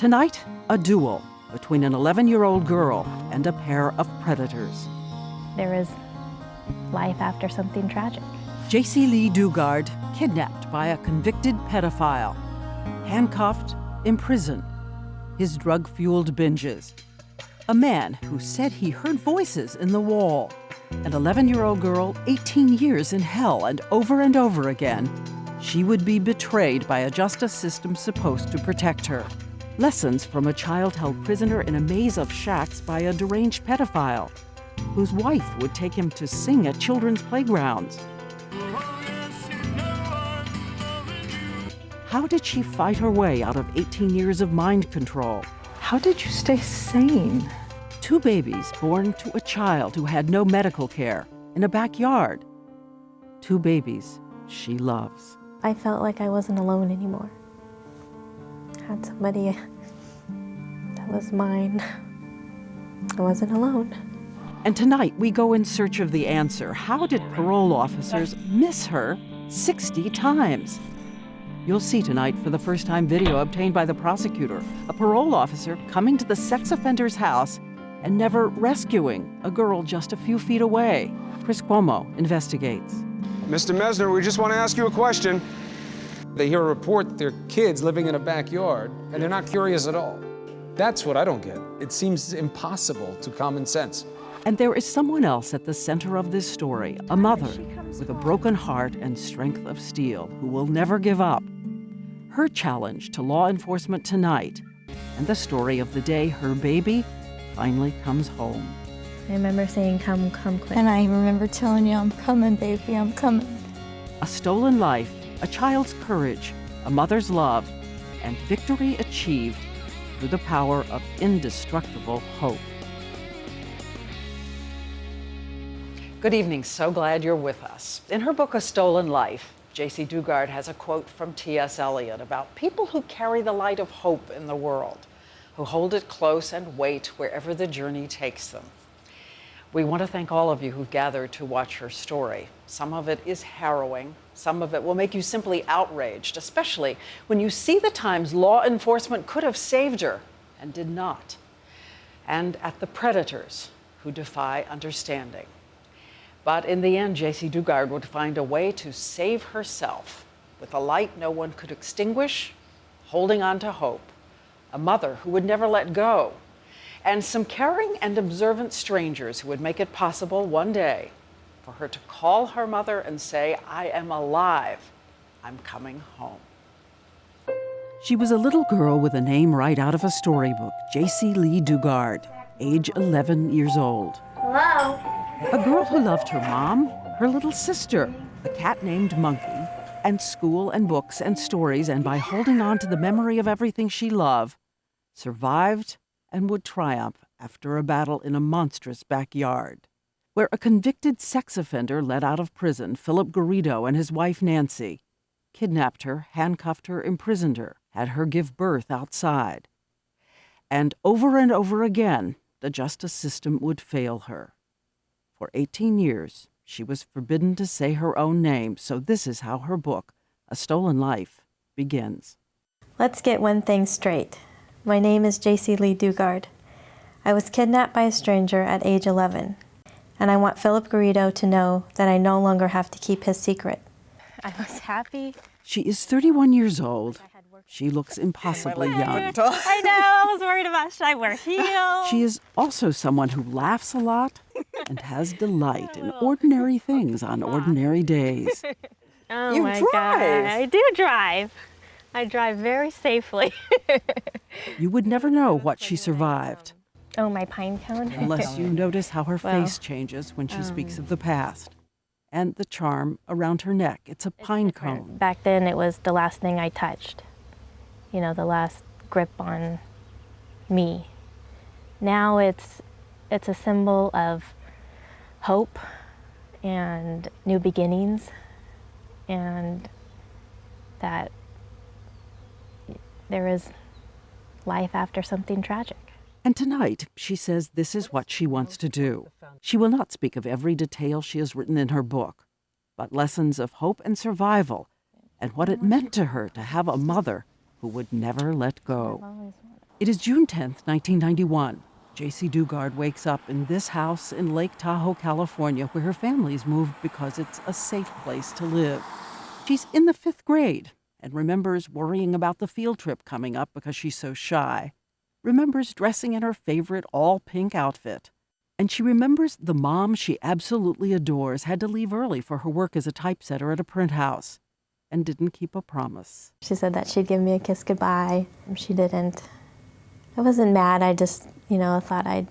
Tonight, a duel between an 11-year-old girl and a pair of predators. There is life after something tragic. Jaycee Dugard, kidnapped by a convicted pedophile, handcuffed, imprisoned, his drug-fueled binges. A man who said he heard voices in the wall. An 11-year-old girl, 18 years in hell, and over again, she would be betrayed by a justice system supposed to protect her. Lessons from a child held prisoner in a maze of shacks by a deranged pedophile, whose wife would take him to sing at children's playgrounds. How did she fight her way out of 18 years of mind control? How did you stay sane? Two babies born to a child who had no medical care in a backyard. Two babies she loves. I felt like I wasn't alone anymore. I had somebody that was mine. I wasn't alone. And tonight we go in search of the answer. How did parole officers miss her 60 times? You'll see tonight for the first time video obtained by the prosecutor, a parole officer coming to the sex offender's house and never rescuing a girl just a few feet away. Chris Cuomo investigates. Mr. Mesner, we just want to ask you a question. They hear a report that there are kids living in a backyard, and they're not curious at all. That's what I don't get. It seems impossible to common sense. And there is someone else at the center of this story, a mother with a broken heart and strength of steel who will never give up. Her challenge to law enforcement tonight, and the story of the day her baby finally comes home. I remember saying, come quick. And I remember telling you, I'm coming, baby, I'm coming. A stolen life, a child's courage, a mother's love, and victory achieved through the power of indestructible hope. Good evening. So glad you're with us. In her book, A Stolen Life, Jaycee Dugard has a quote from T.S. Eliot about people who carry the light of hope in the world, who hold it close and wait wherever the journey takes them. We want to thank all of you who've gathered to watch her story. Some of it is harrowing. Some of it will make you simply outraged, especially when you see the times law enforcement could have saved her and did not. And at the predators who defy understanding. But in the end, Jaycee Dugard would find a way to save herself with a light no one could extinguish, holding on to hope, a mother who would never let go, and some caring and observant strangers who would make it possible one day for her to call her mother and say, I am alive, I'm coming home. She was a little girl with a name right out of a storybook, Jaycee Dugard, age 11 years old. Hello? A girl who loved her mom, her little sister, a cat named Monkey, and school and books and stories, and by holding on to the memory of everything she loved, survived and would triumph after a battle in a monstrous backyard, where a convicted sex offender let out of prison, Philip Garrido, and his wife Nancy, kidnapped her, handcuffed her, imprisoned her, had her give birth outside. And over again, the justice system would fail her. For 18 years, she was forbidden to say her own name, so this is how her book, A Stolen Life, begins. Let's get one thing straight. My name is Jaycee Dugard. I was kidnapped by a stranger at age 11, and I want Philip Garrido to know that I no longer have to keep his secret. I was happy. She is 31 years old. She looks impossibly young. I know, I was worried about should I wear heels. She is also someone who laughs a lot and has delight in ordinary things on ordinary days. Oh You my drive. God, I do drive. I drive very safely. You would never know what she survived, Oh, my pine cone? unless you notice how her Well, face changes when she speaks of the past. And the charm around her neck. It's a pine cone. Back then, it was the last thing I touched. You know, the last grip on me. Now it's a symbol of hope and new beginnings, and that there is life after something tragic. And tonight, she says this is what she wants to do. She will not speak of every detail she has written in her book, but lessons of hope and survival, and what it meant to her to have a mother who would never let go. It is June 10th, 1991. Jaycee Dugard wakes up in this house in Lake Tahoe, California, where her family's moved because it's a safe place to live. She's in the 5th grade and remembers worrying about the field trip coming up because she's so shy. Remembers dressing in her favorite all-pink outfit. And she remembers the mom she absolutely adores had to leave early for her work as a typesetter at a print house and didn't keep a promise. She said that she'd give me a kiss goodbye. She didn't. I wasn't mad. I just, thought I'd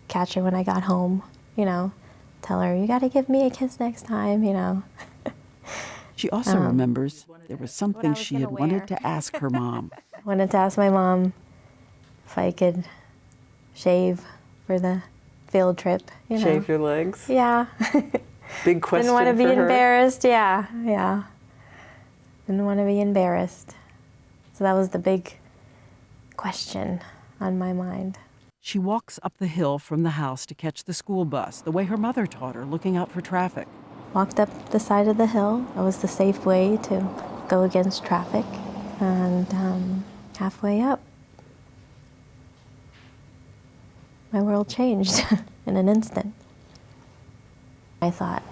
catch her when I got home, tell her, you got to give me a kiss next time, She also remembers there was something she had wanted to ask her mom. I wanted to ask my mom if I could shave for the field trip, Shave your legs? Yeah. Big question Didn't want to be for her. embarrassed, yeah. Didn't want to be embarrassed. So that was the big question on my mind. She walks up the hill from the house to catch the school bus, the way her mother taught her, looking out for traffic. Walked up the side of the hill. That was the safe way to go against traffic. And halfway up, my world changed in an instant. I thought,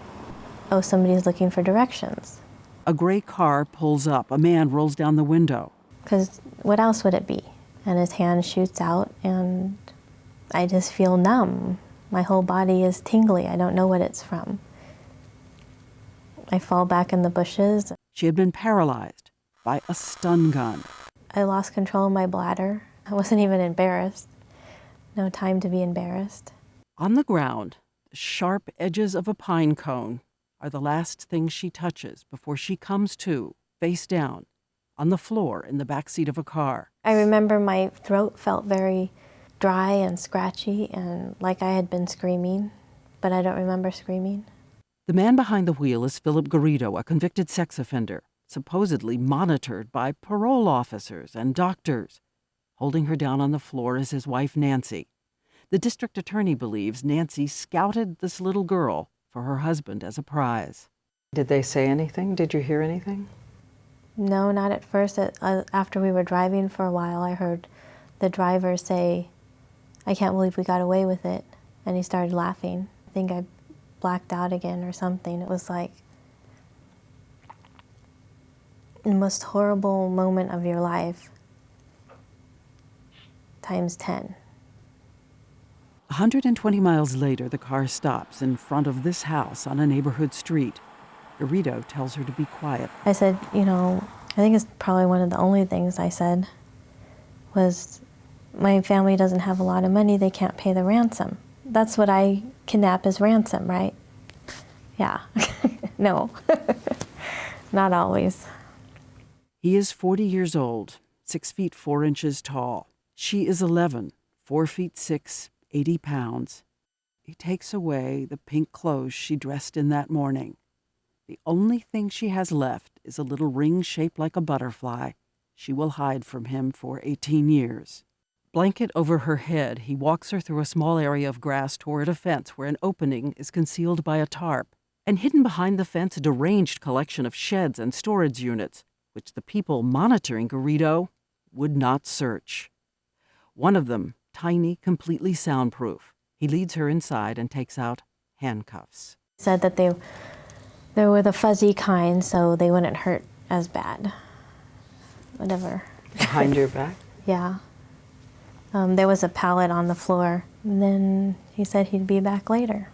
oh, somebody's looking for directions. A gray car pulls up. A man rolls down the window. Because what else would it be? And his hand shoots out, and I just feel numb. My whole body is tingly. I don't know what it's from. I fall back in the bushes. She had been paralyzed by a stun gun. I lost control of my bladder. I wasn't even embarrassed. No time to be embarrassed. On the ground, the sharp edges of a pine cone are the last thing she touches before she comes to, face down, on the floor in the back seat of a car. I remember my throat felt very dry and scratchy and like I had been screaming, but I don't remember screaming. The man behind the wheel is Philip Garrido, a convicted sex offender, supposedly monitored by parole officers and doctors. Holding her down on the floor is his wife, Nancy. The district attorney believes Nancy scouted this little girl for her husband as a prize. Did they say anything? Did you hear anything? No, not at first. After we were driving for a while, I heard the driver say, I can't believe we got away with it. And he started laughing. I think I blacked out again or something. It was like the most horrible moment of your life times 10. 120 miles later, the car stops in front of this house on a neighborhood street. Garrido tells her to be quiet. I said, I think it's probably one of the only things I said was, my family doesn't have a lot of money, they can't pay the ransom. That's what I kidnap as ransom, right? Yeah. No. Not always. He is 40 years old, 6 feet 4 inches tall. She is 11, 4 feet 6, 80 pounds. He takes away the pink clothes she dressed in that morning. The only thing she has left is a little ring shaped like a butterfly. She will hide from him for 18 years. Blanket over her head, he walks her through a small area of grass toward a fence where an opening is concealed by a tarp. And hidden behind the fence, a deranged collection of sheds and storage units, which the people monitoring Garrido would not search. One of them, tiny, completely soundproof. He leads her inside and takes out handcuffs. He said that they were the fuzzy kind, so they wouldn't hurt as bad. Whatever. Behind your back? Yeah. There was a pallet on the floor, and then he said he'd be back later.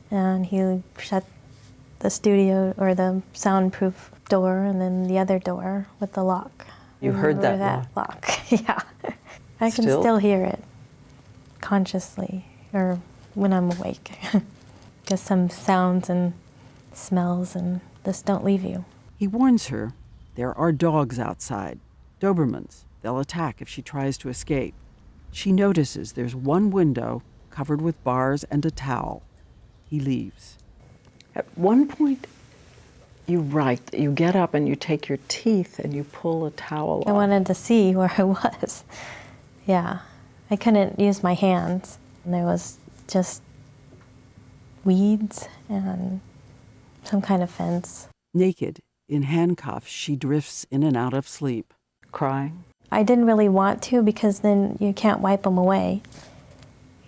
And he shut the studio or the soundproof door and then the other door with the lock. You heard that lock? Yeah. I can still hear it consciously or when I'm awake. Just some sounds and smells and just don't leave you. He warns her there are dogs outside, Dobermans. They'll attack if she tries to escape. She notices there's one window covered with bars and a towel. He leaves. At one point, you write that you get up and you take your teeth and you pull a towel off. I wanted to see where I was. Yeah. I couldn't use my hands. And there was just weeds and some kind of fence. Naked, in handcuffs, she drifts in and out of sleep. Crying? I didn't really want to, because then you can't wipe them away.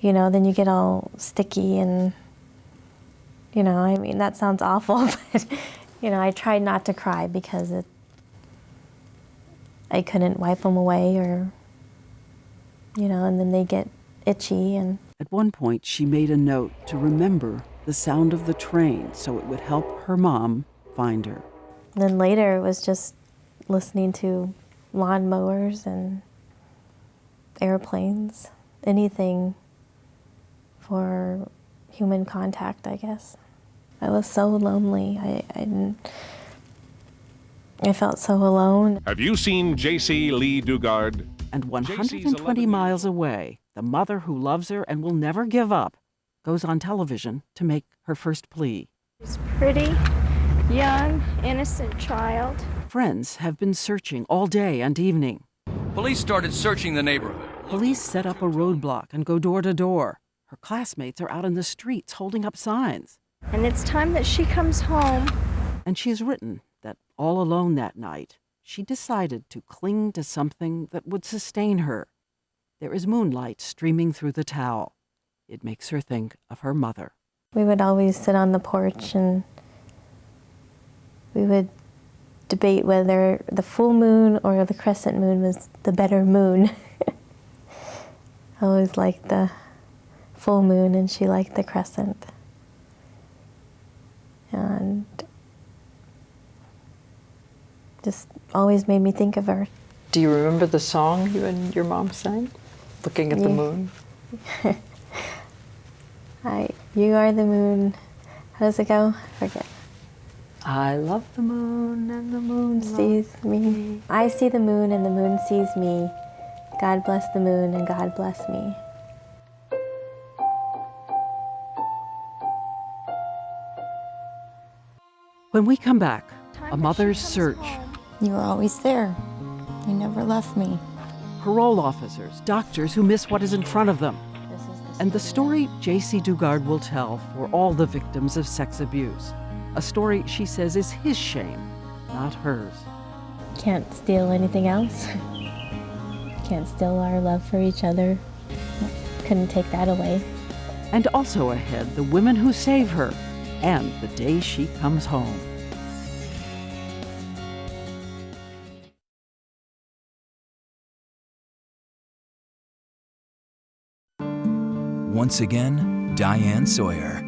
You know, then you get all sticky and, you know, I mean, that sounds awful, but, you know, I tried not to cry because I couldn't wipe them away, or, you know, and then they get itchy. And At one point, she made a note to remember the sound of the train so it would help her mom find her. then later it was just listening to lawnmowers and airplanes, anything for human contact, I guess. I was so lonely. I felt so alone. Have you seen Jaycee Lee Dugard? And 120 miles away, the mother who loves her and will never give up goes on television to make her first plea. She's pretty, young, innocent child. Friends have been searching all day and evening. Police started searching the neighborhood. Police set up a roadblock and go door to door. Her classmates are out in the streets holding up signs. And it's time that she comes home. And she has written that all alone that night, she decided to cling to something that would sustain her. There is moonlight streaming through the towel. It makes her think of her mother. We would always sit on the porch and we would debate whether the full moon or the crescent moon was the better moon. I always liked the full moon and she liked the crescent. And just always made me think of her. Do you remember the song you and your mom sang? Looking at the moon? You are the moon. How does it go? I forget. I love the moon and the moon Sees me. I see the moon and the moon sees me. God bless the moon and God bless me. When we come back, a mother's search. You were always there. You never left me. Parole officers, doctors who miss what is in front of them. And the story Jaycee Dugard will tell for all the victims of sex abuse. A story she says is his shame, not hers. Can't steal anything else. Can't steal our love for each other. Couldn't take that away. And also ahead, the women who save her and the day she comes home. Once again, Diane Sawyer.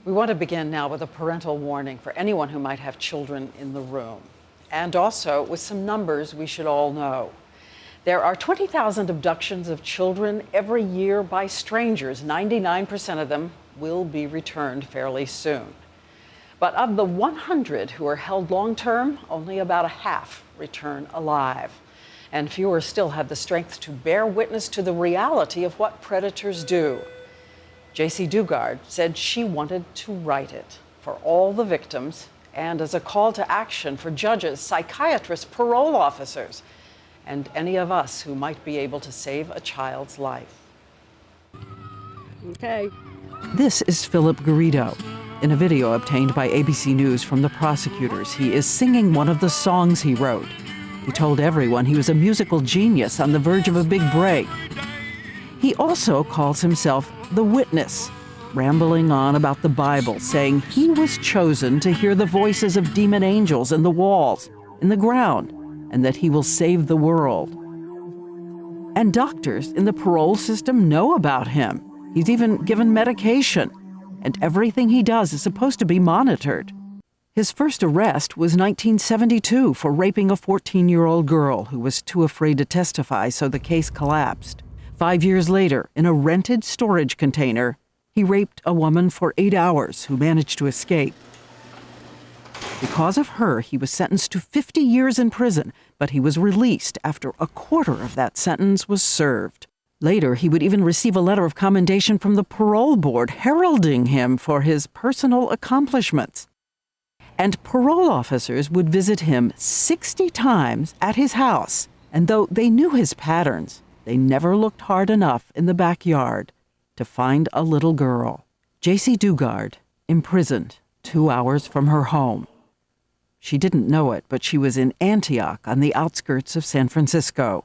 We want to begin now with a parental warning for anyone who might have children in the room, and also with some numbers we should all know. There are 20,000 abductions of children every year by strangers. 99% of them will be returned fairly soon. But of the 100 who are held long-term, only about a half return alive. And fewer still have the strength to bear witness to the reality of what predators do. Jaycee Dugard said she wanted to write it for all the victims and as a call to action for judges, psychiatrists, parole officers, and any of us who might be able to save a child's life. Okay. This is Philip Garrido. In a video obtained by ABC News from the prosecutors, he is singing one of the songs he wrote. He told everyone he was a musical genius on the verge of a big break. He also calls himself the witness, rambling on about the Bible, saying he was chosen to hear the voices of demon angels in the walls, in the ground, and that he will save the world. And doctors in the parole system know about him. He's even given medication, and everything he does is supposed to be monitored. His first arrest was 1972 for raping a 14-year-old girl who was too afraid to testify, so the case collapsed. 5 years later, in a rented storage container, he raped a woman for 8 hours who managed to escape. Because of her, he was sentenced to 50 years in prison, but he was released after a quarter of that sentence was served. Later, he would even receive a letter of commendation from the parole board heralding him for his personal accomplishments. And parole officers would visit him 60 times at his house. And though they knew his patterns, they never looked hard enough in the backyard to find a little girl. Jaycee Dugard, imprisoned 2 hours from her home. She didn't know it, but she was in Antioch on the outskirts of San Francisco.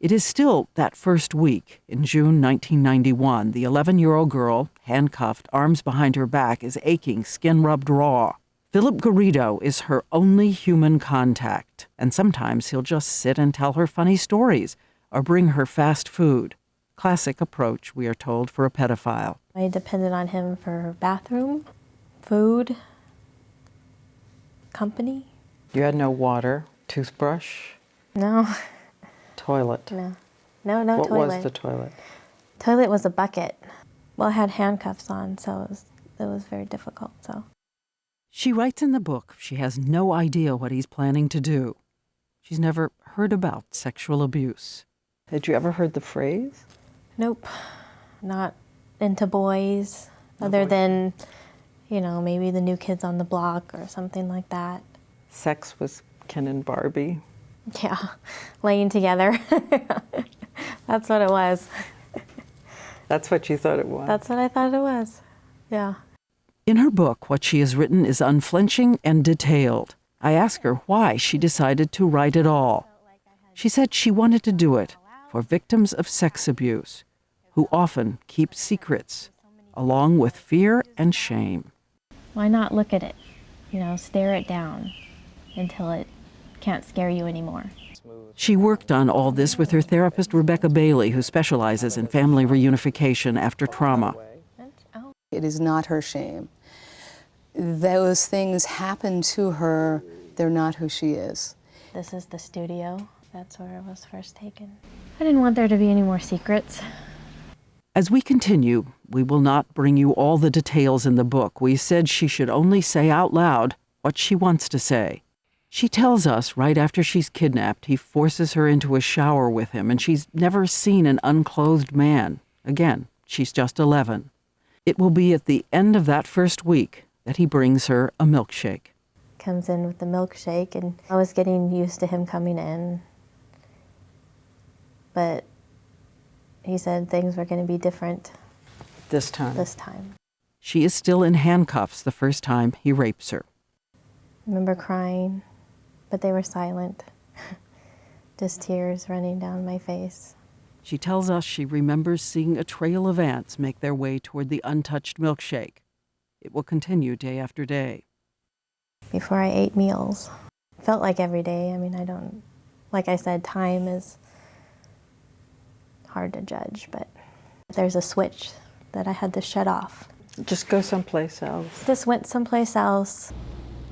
It is still that first week. In June 1991, the 11-year-old girl, handcuffed, arms behind her back, is aching, skin rubbed raw. Philip Garrido is her only human contact, and sometimes he'll just sit and tell her funny stories or bring her fast food. Classic approach, we are told, for a pedophile. I depended on him for bathroom, food, company. You had no water, toothbrush, No, toilet. no What toilet. was the toilet? Toilet was a bucket. Well, I had handcuffs on, so it was very difficult. So She writes in the book she has no idea what he's planning to do. She's never heard about sexual abuse. Had you ever heard the phrase? nope, not into boys, other than, maybe the New Kids on the Block or something like that. Sex was Ken and Barbie. Yeah, laying together. That's what it was. That's what you thought it was. That's what I thought it was. Yeah. In her book, what she has written is unflinching and detailed. I ask her why she decided to write it all. She said she wanted to do it for victims of sex abuse, who often keep secrets, along with fear and shame. Why not look at it? Stare it down until it can't scare you anymore. She worked on all this with her therapist, Rebecca Bailey, who specializes in family reunification after trauma. It is not her shame. Those things happen to her. They're not who she is. This is the studio. That's where it was first taken. I didn't want there to be any more secrets. As we continue, we will not bring you all the details in the book. We said she should only say out loud what she wants to say. She tells us right after she's kidnapped, he forces her into a shower with him, and she's never seen an unclothed man. Again, she's just 11. It will be at the end of that first week that he brings her a milkshake. Comes in with the milkshake, and I was getting used to him coming in. But he said things were going to be different This time. this time. She is still in handcuffs the first time he rapes her. I remember crying, but they were silent. Just tears running down my face. She tells us she remembers seeing a trail of ants make their way toward the untouched milkshake. It will continue day after day. Before I ate meals, felt like every day. Like I said, time is hard to judge, but there's a switch that I had to shut off. Just go someplace else. Just went someplace else.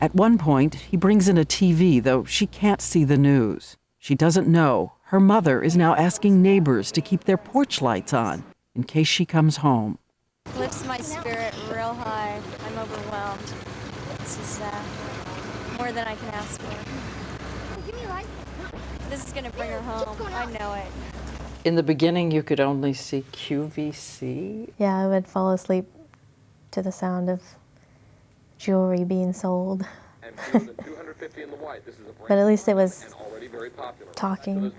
At one point, he brings in a TV, though she can't see the news. She doesn't know her mother is now asking neighbors to keep their porch lights on in case she comes home. Lifts my spirit real high. I'm overwhelmed. This is more than I can ask for. Give me a light. This is gonna bring her home. I know it. In the beginning, you could only see QVC. Yeah, I would fall asleep to the sound of jewelry being sold. But at least it was talking.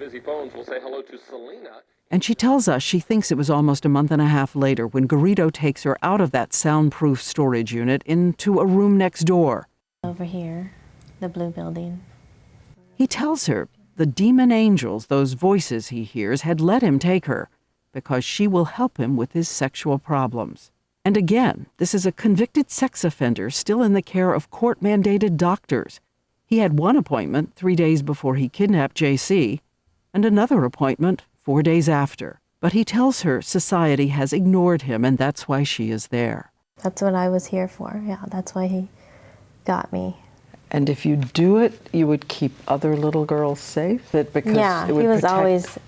And she tells us she thinks it was almost a month and a half later when Garrido takes her out of that soundproof storage unit into a room next door. Over here, the blue building. He tells her the demon angels, those voices he hears, had let him take her because she will help him with his sexual problems. And again, this is a convicted sex offender still in the care of court-mandated doctors. He had one appointment 3 days before he kidnapped Jaycee, and another appointment 4 days after. But he tells her society has ignored him, and that's why she is there. That's what I was here for. Yeah, that's why he got me. And if you do it, you would keep other little girls safe? Because yeah, it would he was protect... always,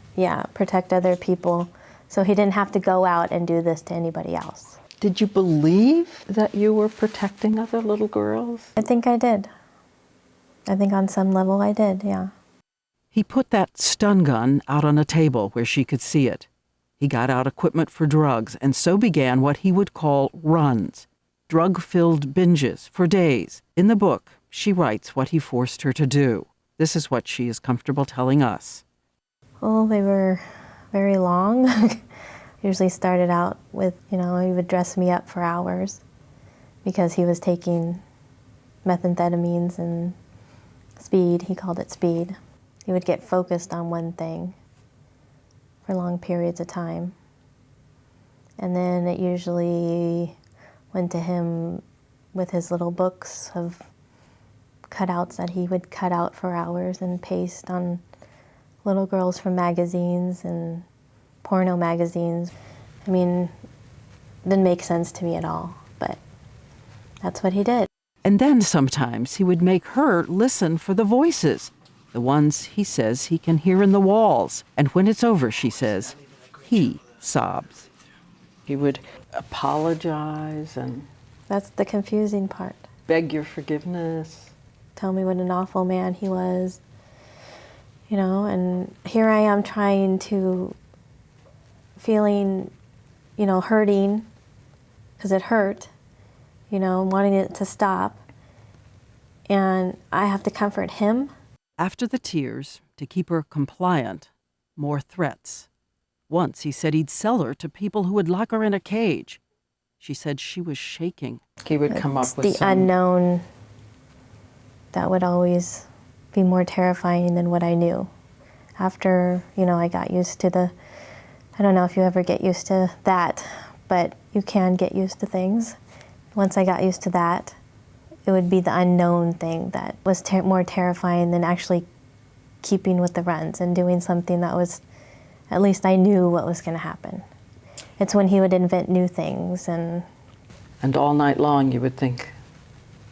protect other people, so he didn't have to go out and do this to anybody else. Did you believe that you were protecting other little girls? I think I did. I think on some level I did, yeah. He put that stun gun out on a table where she could see it. He got out equipment for drugs, and so began what he would call runs, drug-filled binges for days. In the book, she writes what he forced her to do. This is what she is comfortable telling us. Well, they were very long. Usually started out with, he would dress me up for hours because he was taking methamphetamines and speed. He called it speed. He would get focused on one thing for long periods of time. And then it usually went to him with his little books of cutouts that he would cut out for hours and paste on little girls from magazines and porno magazines. I mean, it didn't make sense to me at all, but that's what he did. And then sometimes he would make her listen for the voices, the ones he says he can hear in the walls. And when it's over, she says, he sobs. He would apologize and That's the confusing part. beg your forgiveness. Tell me what an awful man he was, you know, and here I am trying to, feeling, you know, hurting, because it hurt, you know, wanting it to stop, and I have to comfort him. After the tears, to keep her compliant, more threats. Once he said he'd sell her to people who would lock her in a cage. She said she was shaking. He would come up with the unknown that would always be more terrifying than what I knew. After, you know, I got used to I don't know if you ever get used to that, but you can get used to things. Once I got used to that, it would be the unknown thing that was more terrifying than actually keeping with the runs and doing something that was, at least I knew what was going to happen. It's when he would invent new things and all night long you would think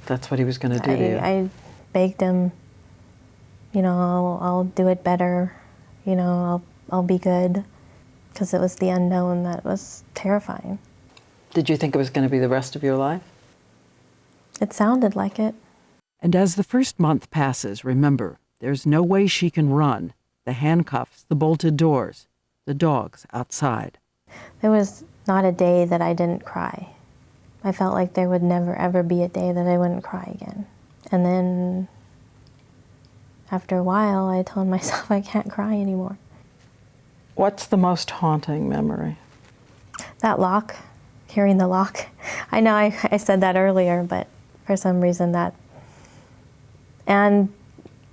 that's what he was going to do to you. I begged him, you know, I'll do it better, you know, I'll be good, because it was the unknown that was terrifying. Did you think it was going to be the rest of your life? It sounded like it. And as the first month passes, remember, there's no way she can run. The handcuffs, the bolted doors, the dogs outside. There was not a day that I didn't cry. I felt like there would never, ever be a day that I wouldn't cry again. And then after a while, I told myself I can't cry anymore. What's the most haunting memory? That lock, hearing the lock. I know I said that earlier, but for some reason that. And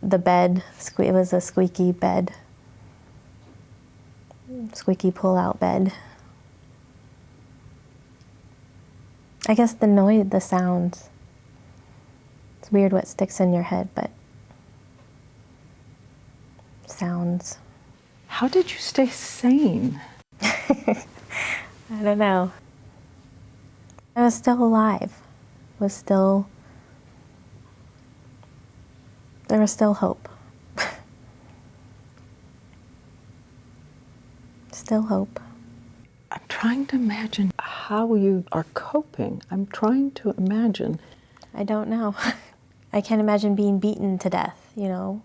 the bed, it was a squeaky bed. Squeaky pull-out bed. I guess the noise, the sounds. It's weird what sticks in your head, but sounds. How did you stay sane? I don't know. I was still alive. There was still hope. Still hope. I'm trying to imagine how you are coping. I'm trying to imagine. I don't know. I can't imagine being beaten to death, you know.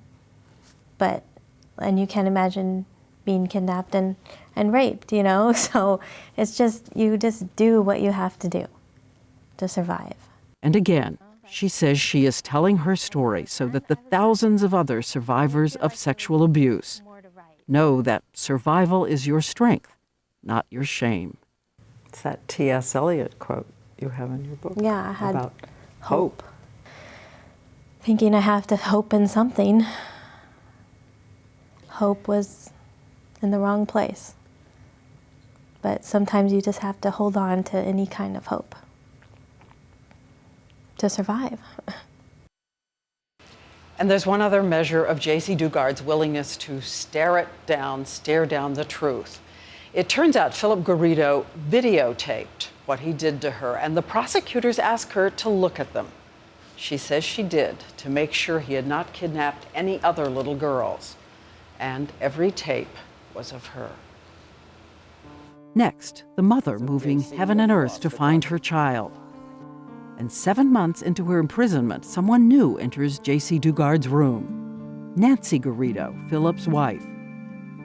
And you can't imagine being kidnapped and raped, you know. So it's just, you just do what you have to do to survive. And again, she says she is telling her story so that the thousands of other survivors of sexual abuse know that survival is your strength, not your shame. It's that T.S. Eliot quote you have in your book. Yeah, I had about hope. Thinking I have to hope in something. Hope was in the wrong place. But sometimes you just have to hold on to any kind of hope to survive. And there's one other measure of Jaycee Dugard's willingness to stare down the truth. It turns out Philip Garrido videotaped what he did to her, and the prosecutors asked her to look at them. She says she did, to make sure he had not kidnapped any other little girls. And every tape was of her. Next, the mother moving heaven and earth to find her child. And 7 months into her imprisonment, someone new enters Jaycee Dugard's room. Nancy Garrido, Philip's wife.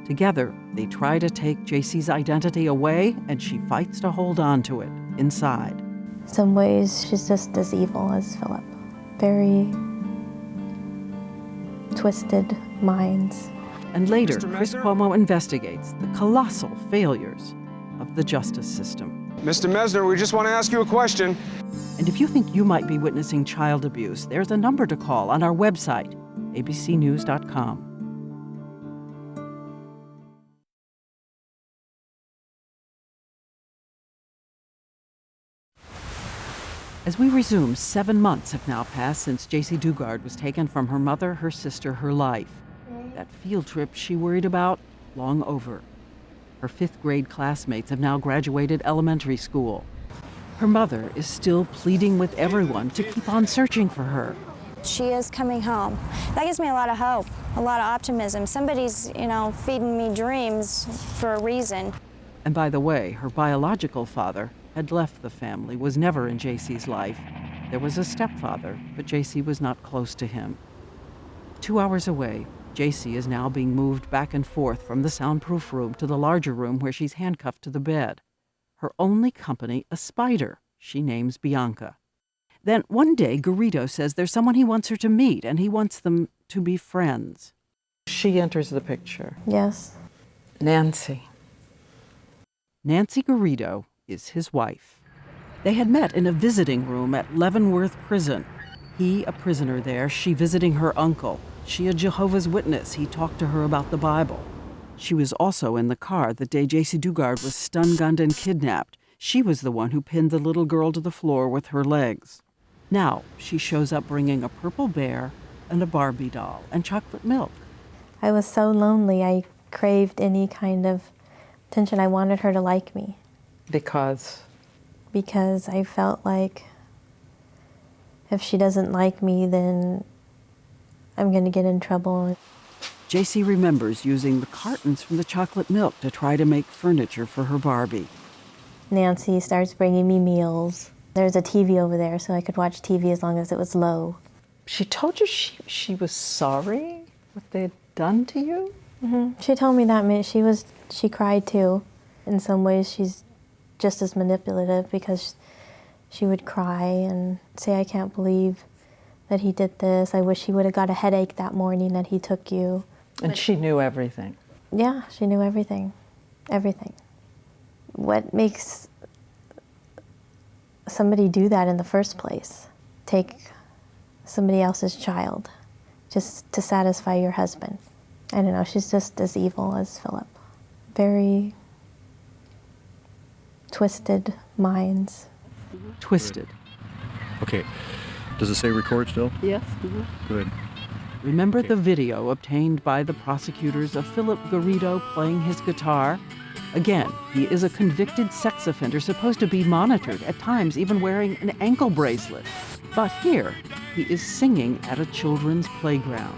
Together, they try to take Jaycee's identity away, and she fights to hold on to it inside. In some ways, she's just as evil as Philip. Very twisted minds. And later, Chris Cuomo investigates the colossal failures of the justice system. Mr. Mesner, we just want to ask you a question. And if you think you might be witnessing child abuse, there's a number to call on our website, abcnews.com. As we resume, 7 months have now passed since Jaycee Dugard was taken from her mother, her sister, her life. That field trip she worried about, long over. Her 5th grade classmates have now graduated elementary school. Her mother is still pleading with everyone to keep on searching for her. She is coming home. That gives me a lot of hope, a lot of optimism. Somebody's, feeding me dreams for a reason. And by the way, her biological father had left the family, was never in Jaycee's life. There was a stepfather, but Jaycee was not close to him. 2 hours away, Jaycee is now being moved back and forth from the soundproof room to the larger room where she's handcuffed to the bed. Her only company, a spider, she names Bianca. Then one day, Garrido says there's someone he wants her to meet, and he wants them to be friends. She enters the picture. Yes. Nancy. Nancy Garrido is his wife. They had met in a visiting room at Leavenworth Prison. He, a prisoner there, she visiting her uncle. She, a Jehovah's Witness. He talked to her about the Bible. She was also in the car the day Jaycee Dugard was stun-gunned and kidnapped. She was the one who pinned the little girl to the floor with her legs. Now, she shows up bringing a purple bear and a Barbie doll and chocolate milk. I was so lonely. I craved any kind of attention. I wanted her to like me. Because I felt like if she doesn't like me, then I'm going to get in trouble. Jaycee remembers using the cartons from the chocolate milk to try to make furniture for her Barbie. Nancy starts bringing me meals. There's a TV over there, so I could watch TV as long as it was low. she told you she was sorry what they'd done to you? Mm-hmm. She told me that she cried too. In some ways, she's just as manipulative because she would cry and say, I can't believe that he did this. I wish he would have got a headache that morning that he took you. And she knew everything. Yeah, she knew everything. Everything. What makes somebody do that in the first place? Take somebody else's child just to satisfy your husband. I don't know, she's just as evil as Philip. Very twisted minds. Twisted. Okay. Does it say record still? Yes. Good. Remember the video obtained by the prosecutors of Philip Garrido playing his guitar? Again, he is a convicted sex offender supposed to be monitored, at times even wearing an ankle bracelet. But here, he is singing at a children's playground.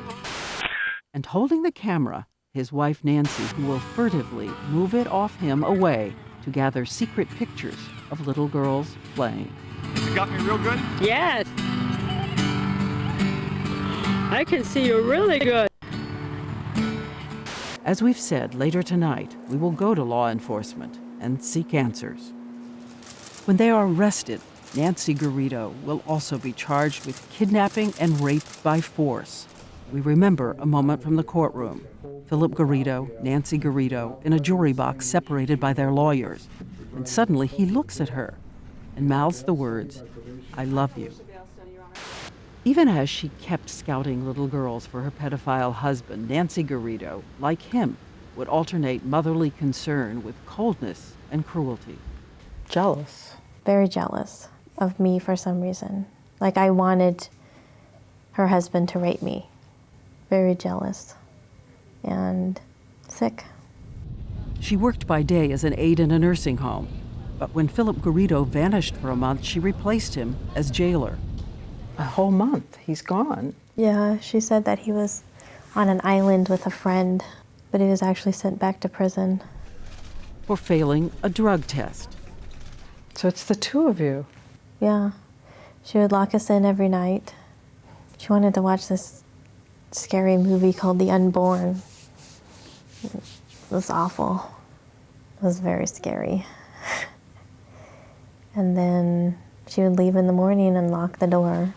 And holding the camera, his wife Nancy, who will furtively move it off him away to gather secret pictures of little girls playing. You got me real good? Yes. I can see you really good. As we've said, later tonight, we will go to law enforcement and seek answers. When they are arrested, Nancy Garrido will also be charged with kidnapping and rape by force. We remember a moment from the courtroom. Philip Garrido, Nancy Garrido, in a jury box separated by their lawyers. And suddenly he looks at her and mouths the words, I love you. Even as she kept scouting little girls for her pedophile husband, Nancy Garrido, like him, would alternate motherly concern with coldness and cruelty. Jealous. Very jealous of me for some reason. Like I wanted her husband to rape me. Very jealous and sick. She worked by day as an aide in a nursing home, but when Philip Garrido vanished for a month, she replaced him as jailer. A whole month, he's gone. Yeah, she said that he was on an island with a friend, but he was actually sent back to prison. For failing a drug test. So it's the two of you. Yeah. She would lock us in every night. She wanted to watch this scary movie called The Unborn. It was awful. It was very scary. And then she would leave in the morning and lock the door.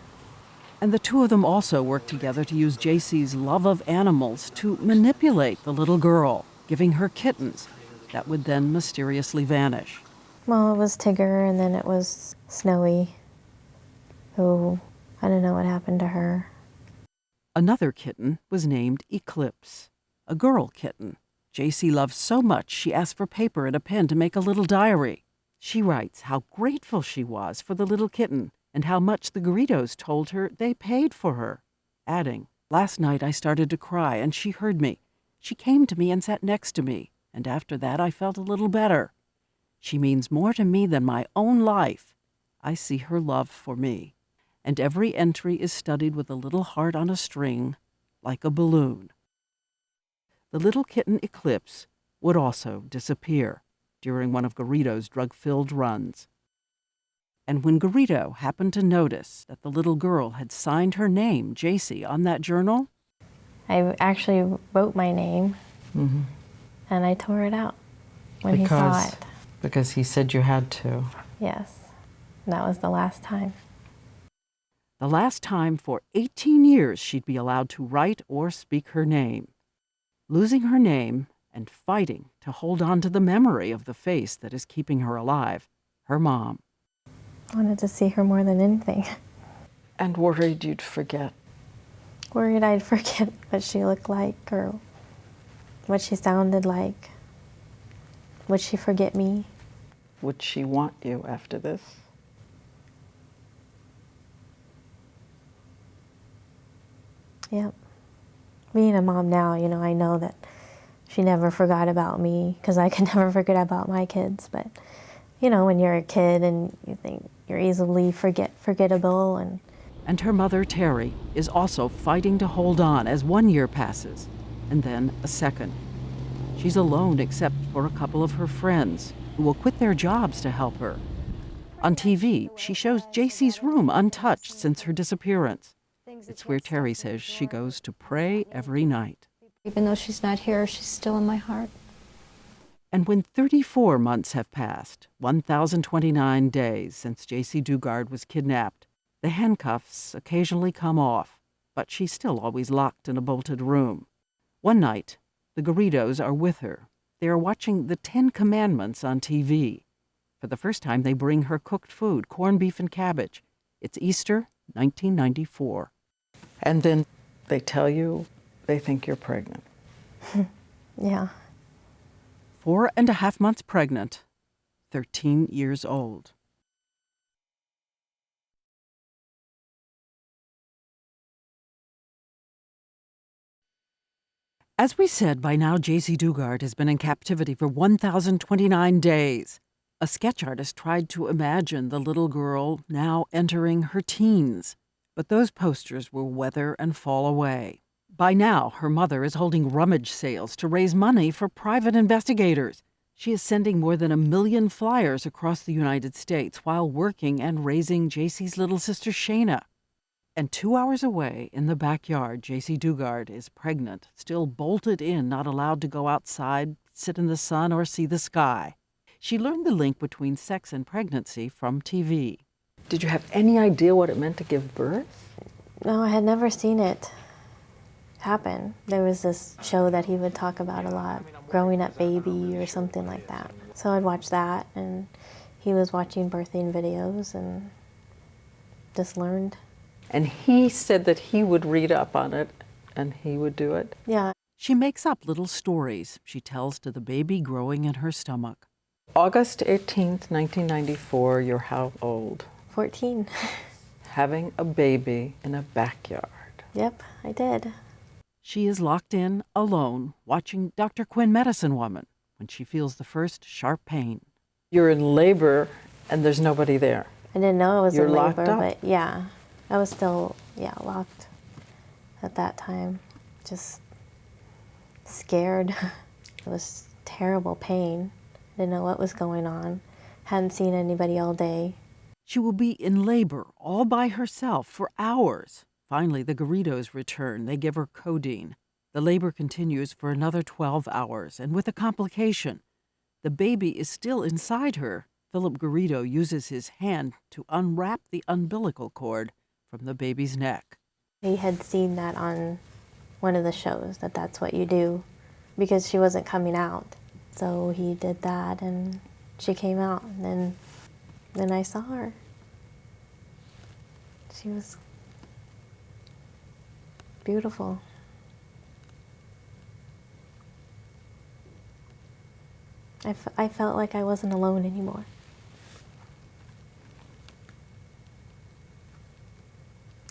And the two of them also worked together to use Jaycee's love of animals to manipulate the little girl, giving her kittens that would then mysteriously vanish. Well, it was Tigger, and then it was Snowy, who, I don't know what happened to her. Another kitten was named Eclipse, a girl kitten. Jaycee loved so much she asked for paper and a pen to make a little diary. She writes how grateful she was for the little kitten and how much the Garridos told her they paid for her, adding, "Last night I started to cry and she heard me. She came to me and sat next to me, and after that I felt a little better. She means more to me than my own life. I see her love for me." And every entry is studied with a little heart on a string, like a balloon. The little kitten Eclipse would also disappear during one of Garrido's drug-filled runs. And when Garrido happened to notice that the little girl had signed her name, Jaycee, on that journal, I actually wrote my name, and I tore it out when he saw it. Because he said you had to. Yes, and that was the last time. the last time for 18 years she'd be allowed to write or speak her name. Losing her name and fighting to hold on to the memory of the face that is keeping her alive, her mom. I wanted to see her more than anything. And worried you'd forget. Worried I'd forget what she looked like or what she sounded like. Would she forget me? Would she want you after this? Yep. Being a mom now, you know, I know that she never forgot about me because I can never forget about my kids. But, you know, when you're a kid and you think you're easily forgettable. And her mother, Terry, is also fighting to hold on as 1 year passes, and then a second. She's alone except for a couple of her friends who will quit their jobs to help her. On TV, she shows Jaycee's room untouched since her disappearance. It's where Terry says she goes to pray every night. Even though she's not here, she's still in my heart. And when 34 months have passed, 1,029 days since Jaycee Dugard was kidnapped, the handcuffs occasionally come off, but she's still always locked in a bolted room. One night, the Garridos are with her. They are watching the 10 Commandments on TV. For the first time, they bring her cooked food, corned beef and cabbage. It's Easter, 1994. And then they tell you they think you're pregnant. Yeah. 4.5 months pregnant, 13 years old. As we said, by now Jaycee Dugard has been in captivity for 1,029 days. A sketch artist tried to imagine the little girl now entering her teens, but those posters will weather and fall away. By now, her mother is holding rummage sales to raise money for private investigators. She is sending more than 1 million flyers across the United States while working and raising Jaycee's little sister Shayna. And 2 hours away in the backyard, Jaycee Dugard is pregnant, still bolted in, not allowed to go outside, sit in the sun, or see the sky. She learned the link between sex and pregnancy from TV. Did you have any idea what it meant to give birth? No, I had never seen it happen. There was this show that he would talk about a lot, Growing Up Baby or something like that. So I'd watch that, and he was watching birthing videos and just learned. And he said that he would read up on it and he would do it? Yeah. She makes up little stories she tells to the baby growing in her stomach. August 18th, 1994, you're how old? 14. Having a baby in a backyard. Yep, I did. She is locked in, alone, watching Dr. Quinn Medicine Woman when she feels the first sharp pain. You're in labor and there's nobody there. I didn't know I was You're in labor, locked up. but yeah, I was still, locked at that time. Just scared. It was terrible pain. Didn't know what was going on. Hadn't seen anybody all day. She will be in labor all by herself for hours. Finally, the Garridos return. They give her codeine. The labor continues for another 12 hours, and with a complication. The baby is still inside her. Philip Garrido uses his hand to unwrap the umbilical cord from the baby's neck. He had seen that on one of the shows, that's what you do, because she wasn't coming out. So he did that, and she came out, and then I saw her. She was beautiful. I felt like I wasn't alone anymore.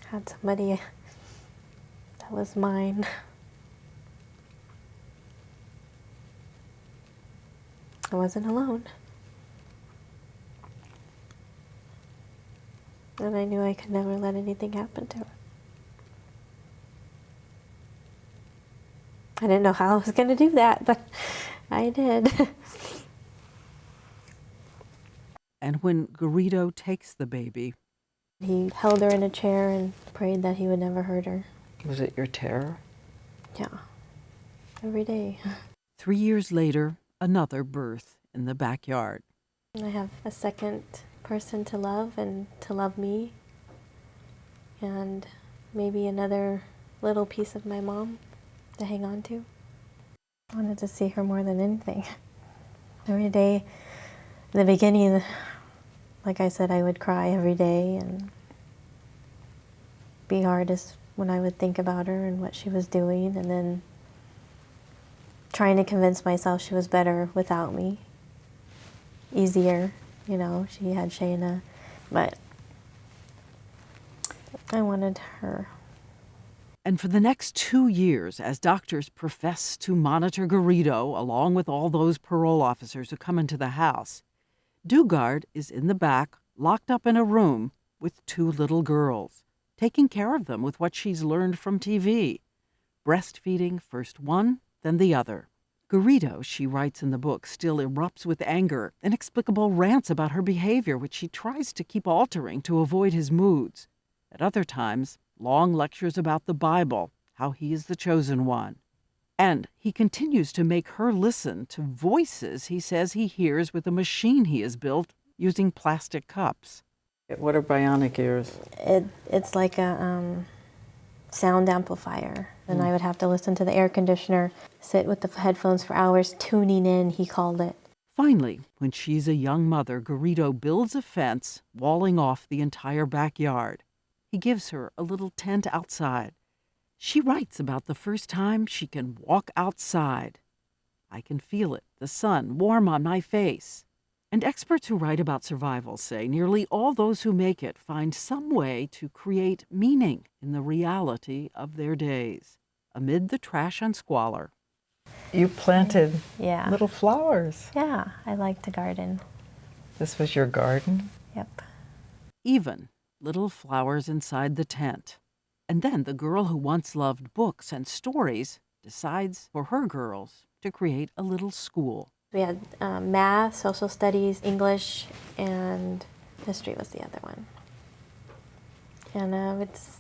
Had somebody that was mine. I wasn't alone. And I knew I could never let anything happen to her. I didn't know how I was going to do that, but I did. And when Garrido takes the baby, he held her in a chair and prayed that he would never hurt her. Was it your terror? Yeah, every day. 3 years later, another birth in the backyard. I have a second person to love and to love me, and maybe another little piece of my mom to hang on to. I wanted to see her more than anything. Every day, in the beginning, like I said, I would cry every day and be hardest when I would think about her and what she was doing, and then trying to convince myself she was better without me. Easier, you know, she had Shayna, but I wanted her. And for the next 2 years, as doctors profess to monitor Garrido, along with all those parole officers who come into the house, Dugard is in the back, locked up in a room with 2 little girls, taking care of them with what she's learned from TV, breastfeeding first one, then the other. Garrido, she writes in the book, still erupts with anger, inexplicable rants about her behavior, which she tries to keep altering to avoid his moods. At other times, long lectures about the Bible, how he is the chosen one. And he continues to make her listen to voices he says he hears with a machine he has built using plastic cups. What are bionic ears? It's like a sound amplifier. And I would have to listen to the air conditioner, sit with the headphones for hours, tuning in, he called it. Finally, when she's a young mother, Garrido builds a fence, walling off the entire backyard. He gives her a little tent outside. She writes about the first time she can walk outside. I can feel it, the sun warm on my face. And experts who write about survival say nearly all those who make it find some way to create meaning in the reality of their days, amid the trash and squalor. You planted Yeah. little flowers. Yeah, I like to garden. This was your garden? Yep. Even little flowers inside the tent. And then the girl who once loved books and stories decides for her girls to create a little school. We had math, social studies, English, and history was the other one. And it's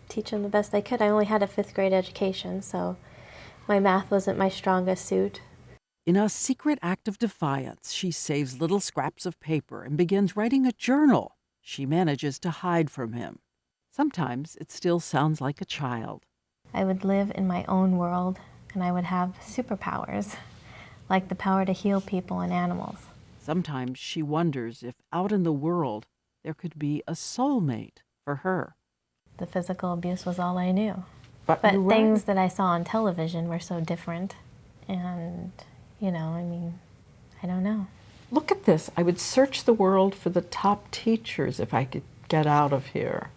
teach them the best I could. I only had a 5th grade education, so my math wasn't my strongest suit. In a secret act of defiance, she saves little scraps of paper and begins writing a journal she manages to hide from him. Sometimes it still sounds like a child. I would live in my own world, and I would have superpowers, like the power to heal people and animals. Sometimes she wonders if out in the world there could be a soulmate for her. The physical abuse was all I knew. But things that I saw on television were so different. And, you know, I mean, I don't know. Look at this. I would search the world for the top teachers if I could get out of here,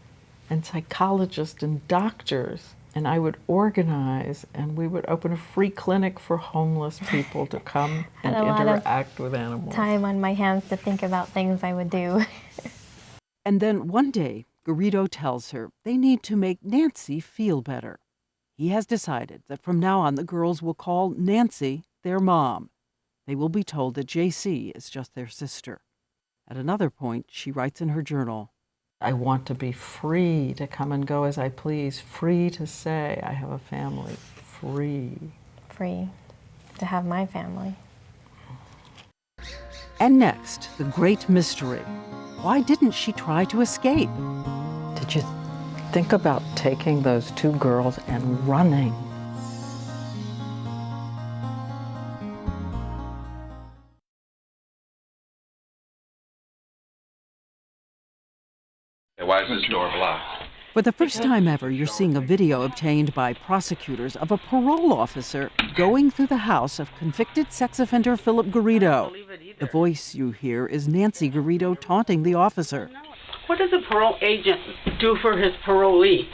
and psychologists and doctors. And I would organize, and we would open a free clinic for homeless people to come and interact with animals. Time on my hands to think about things I would do. And then one day, Garrido tells her they need to make Nancy feel better. He has decided that from now on the girls will call Nancy their mom. They will be told that Jaycee is just their sister. At another point, she writes in her journal, I want to be free to come and go as I please, free to say I have a family, free. Free to have my family. And next, the great mystery. Why didn't she try to escape? Did you think about taking those 2 girls and running? Why is this door blocked? For the first time ever, you're seeing a video obtained by prosecutors of a parole officer going through the house of convicted sex offender Philip Garrido. The voice you hear is Nancy Garrido taunting the officer. What does a parole agent do for his parolee?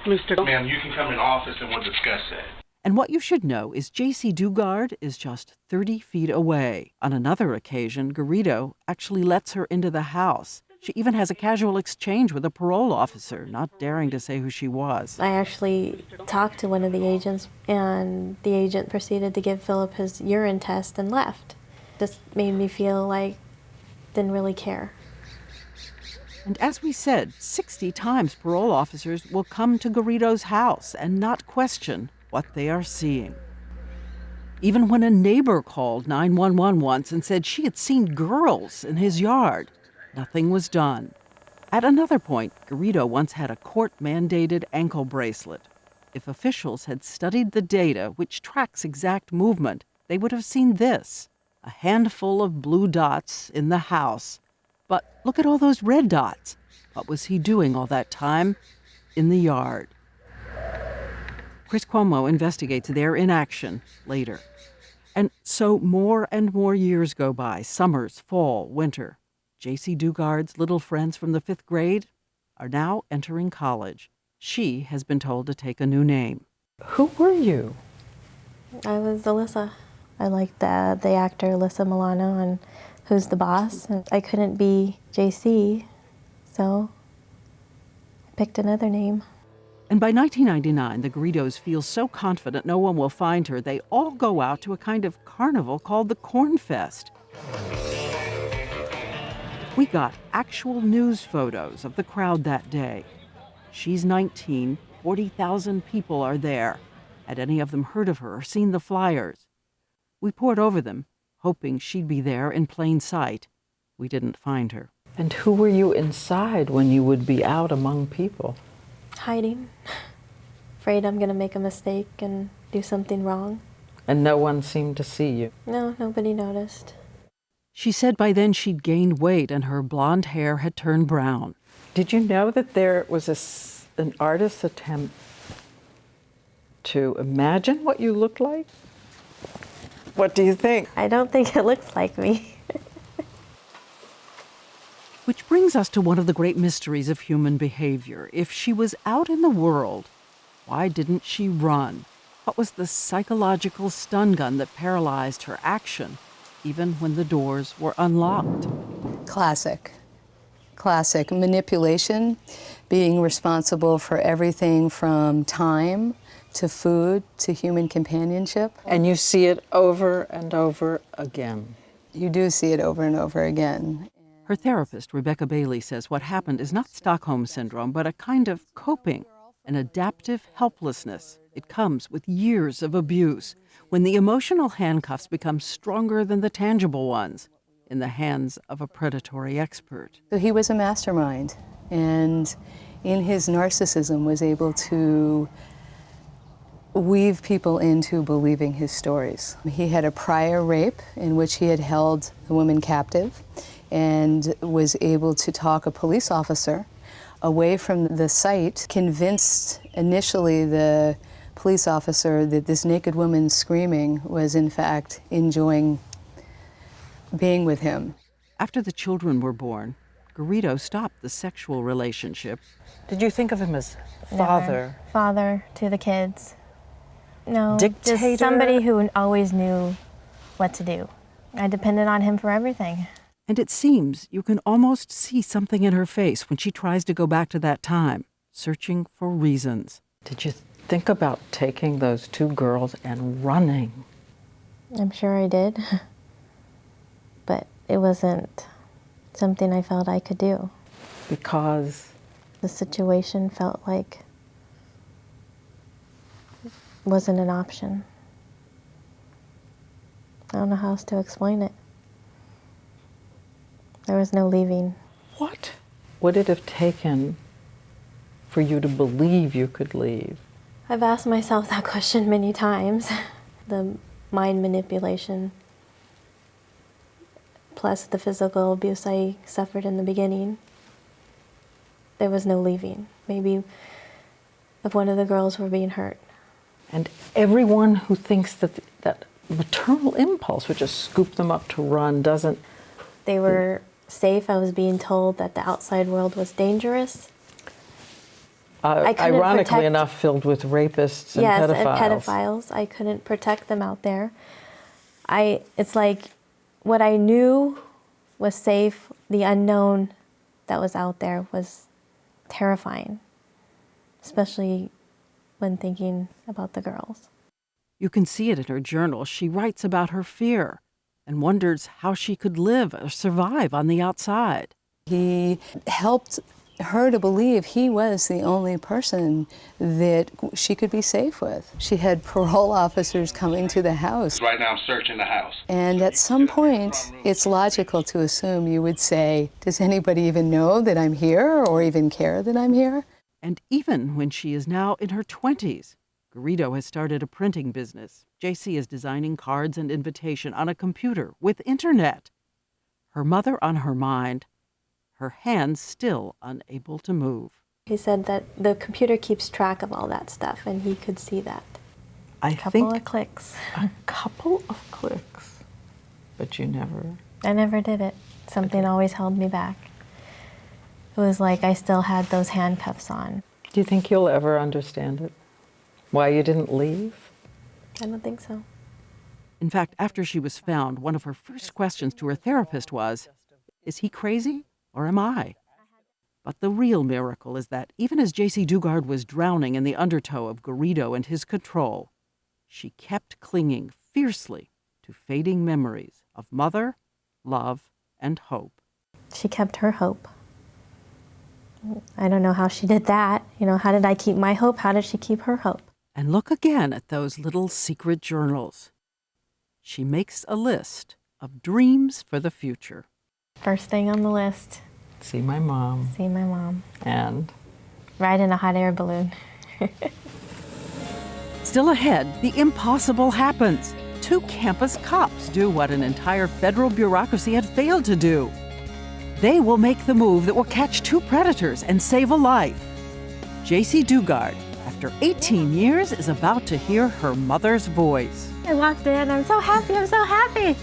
Mr. Ma'am, you can come in office and we'll discuss that. And what you should know is Jaycee Dugard is just 30 feet away. On another occasion, Garrido actually lets her into the house. She even has a casual exchange with a parole officer, not daring to say who she was. I actually talked to one of the agents, and the agent proceeded to give Philip his urine test and left. This made me feel like didn't really care. And as we said, 60 times parole officers will come to Garrido's house and not question what they are seeing. Even when a neighbor called 911 once and said she had seen girls in his yard, nothing was done. At another point, Garrido once had a court-mandated ankle bracelet. If officials had studied the data, which tracks exact movement, they would have seen this: a handful of blue dots in the house. But look at all those red dots. What was he doing all that time? In the yard. Chris Cuomo investigates their inaction later. And so more and more years go by, summers, fall, winter. Jaycee Dugard's little friends from the 5th grade are now entering college. She has been told to take a new name. Who were you? I was Alyssa. I liked the actor Alyssa Milano on Who's the Boss, and I couldn't be Jaycee, so I picked another name. And by 1999, the Garridos feel so confident no one will find her, they all go out to a kind of carnival called the Corn Fest. We got actual news photos of the crowd that day. She's 19, 40,000 people are there. Had any of them heard of her or seen the flyers? We pored over them, hoping she'd be there in plain sight. We didn't find her. And who were you inside when you would be out among people? Hiding. Afraid I'm going to make a mistake and do something wrong. And no one seemed to see you? No, nobody noticed. She said by then she'd gained weight and her blonde hair had turned brown. Did you know that there was an artist's attempt to imagine what you looked like? What do you think? I don't think it looks like me. Which brings us to one of the great mysteries of human behavior. If she was out in the world, why didn't she run? What was the psychological stun gun that paralyzed her action, even when the doors were unlocked? Classic. Classic. Manipulation, being responsible for everything from time to food to human companionship. And you see it over and over again. You do see it over and over again. Her therapist, Rebecca Bailey, says what happened is not Stockholm Syndrome, but a kind of coping, an adaptive helplessness. It comes with years of abuse, when the emotional handcuffs become stronger than the tangible ones in the hands of a predatory expert. So he was a mastermind, and in his narcissism was able to weave people into believing his stories. He had a prior rape in which he had held the woman captive and was able to talk a police officer away from the site, convinced initially the police officer that this naked woman screaming was in fact enjoying being with him. After the children were born, Garrido stopped the sexual relationship. Did you think of him as father? Never. Father to the kids. No, Dictator? just somebody who always knew what to do. I depended on him for everything. And it seems you can almost see something in her face when she tries to go back to that time, searching for reasons. Did you think about taking those two girls and running? I'm sure I did, but it wasn't something I felt I could do. Because? The situation felt like wasn't an option. I don't know how else to explain it. There was no leaving. What would it have taken for you to believe you could leave? I've asked myself that question many times. The mind manipulation, plus the physical abuse I suffered in the beginning. there was no leaving. Maybe if one of the girls were being hurt. And everyone who thinks that that maternal impulse would just scoop them up to run doesn't. They were safe. I was being told that the outside world was dangerous. Ironically enough, filled with rapists and pedophiles. Yes, and pedophiles. I couldn't protect them out there. It's like what I knew was safe, the unknown that was out there was terrifying, especially when thinking about the girls. You can see it in her journal. She writes about her fear and wonders how she could live or survive on the outside. He helped her to believe he was the only person that she could be safe with. She had parole officers coming to the house. Right now I'm searching the house. And at some point, it's logical to assume you would say, does anybody even know that I'm here or even care that I'm here? And even when she is now in her 20s, Garrido has started a printing business. Jaycee is designing cards and invitation on a computer with internet. Her mother on her mind, her hands still unable to move. He said that the computer keeps track of all that stuff, and he could see that. A couple of clicks. A couple of clicks. But you never... I never did it. Something always held me back. It was like I still had those handcuffs on. Do you think you'll ever understand it? Why you didn't leave? I don't think so. In fact, after she was found, one of her first questions to her therapist was, is he crazy or am I? But the real miracle is that even as Jaycee Dugard was drowning in the undertow of Garrido and his control, she kept clinging fiercely to fading memories of mother, love, and hope. She kept her hope. I don't know how she did that. You know, how did I keep my hope? How did she keep her hope? And look again at those little secret journals. She makes a list of dreams for the future. First thing on the list. See my mom. See my mom. And? Ride in a hot air balloon. Still ahead, the impossible happens. 2 campus cops do what an entire federal bureaucracy had failed to do. They will make the move that will catch 2 predators and save a life. Jaycee Dugard, after 18 years, is about to hear her mother's voice. I walked in, I'm so happy, I'm so happy.